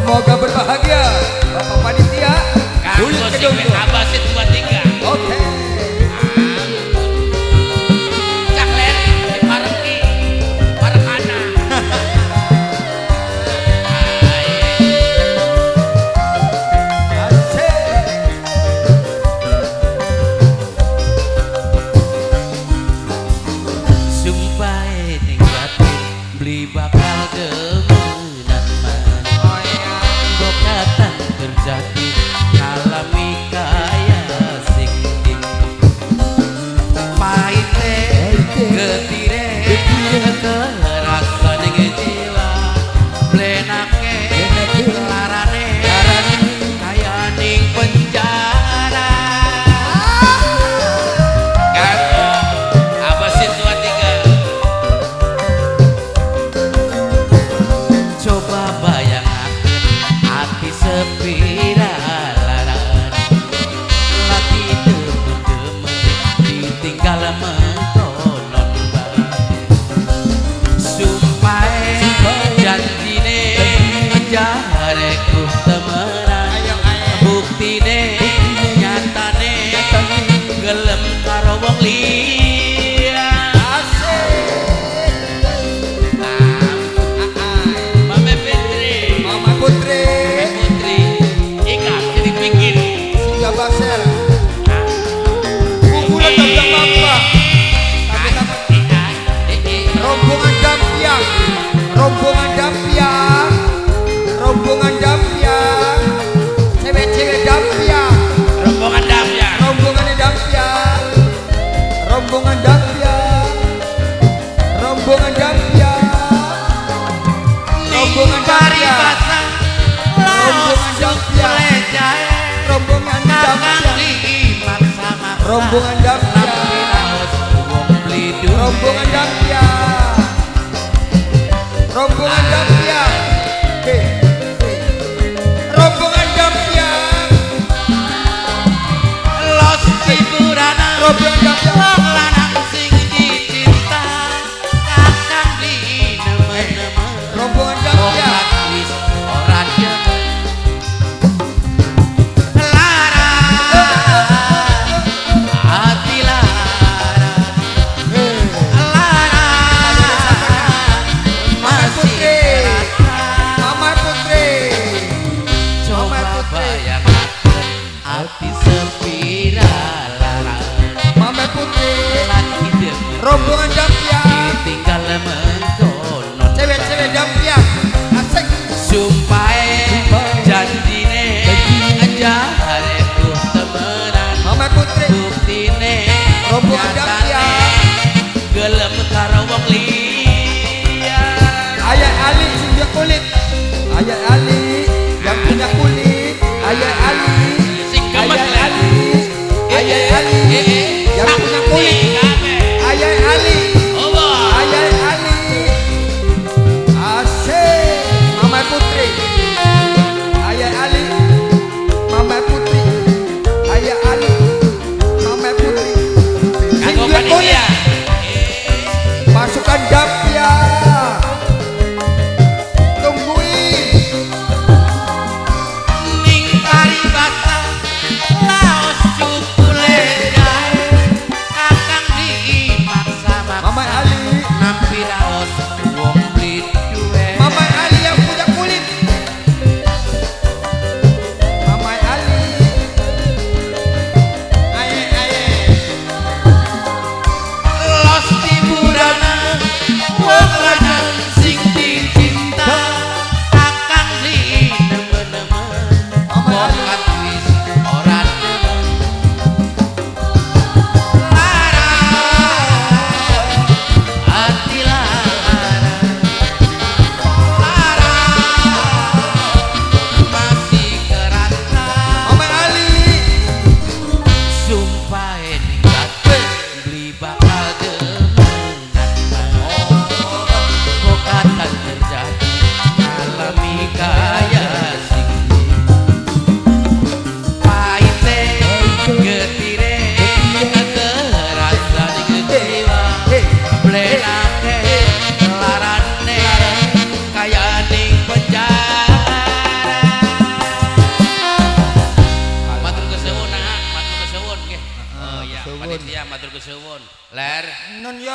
Semoga berbahagia Bapak Panitia. Sulit kedung abasit 23. Oke. Cakler dipareki parekana. Sumpah ning batin beli bakal demenan man. Bokatan terjadi ngalami kaya sing pahite getire kerasa ning jiwa blenake larane kaya ning penjara. Abasit 23. Coba bayangkan hati sepi dalaran lagi demen-demen ditinggal mentonon bae. Sumpah janjine jareku temenan buktine nyatane gelem karo wong liya. Mama Putri, Mama Putri. Ika jadi pinggir. Sudah basel. Pukulan tabrak bapak. Rombongan Dampiang. Rombongan Dampiang. Rombongan Dampiang. Cewek-cewek Dampiang. Rombongan Dampiang. Rombongannya Dampiang. Rombongan Dampiang. Rombongan Dampiang. Rombongan Dampiang. Rombongan Dampiang. Rombongan Dampiang. Rombongan Dampiang. Rombongan Dampiang. Rombongan Dampiang. Oke. Rombongan Dampiang. Los hiburan Rombongan Dampiang. wong lanang sing dicinta kakang beli nemen-nemen. Rombongan Wong Dampiang. lagis ora demen. Lara hati lara lara masih rasa. Mama Putri. Coba Putri. bayangkan hati sepi lara Mama Putri. lagi demen Rombongan Dampiang. ditinggal mentonon. Cewek-cewek Dampiang. Asik. Sumpah janjine jareku temenan Mama Putri. buktine Rombongan nyatane Dampiang. gelem karo wong liya. Ayah Ali punya kulit. Ayah Ali yang punya kulit. Ayah Ali. Sing gemes Ayah lah. Ali. Ayah Ali yang punya kulit. Ayah Ali matur kesuwun. Ler. Nun yo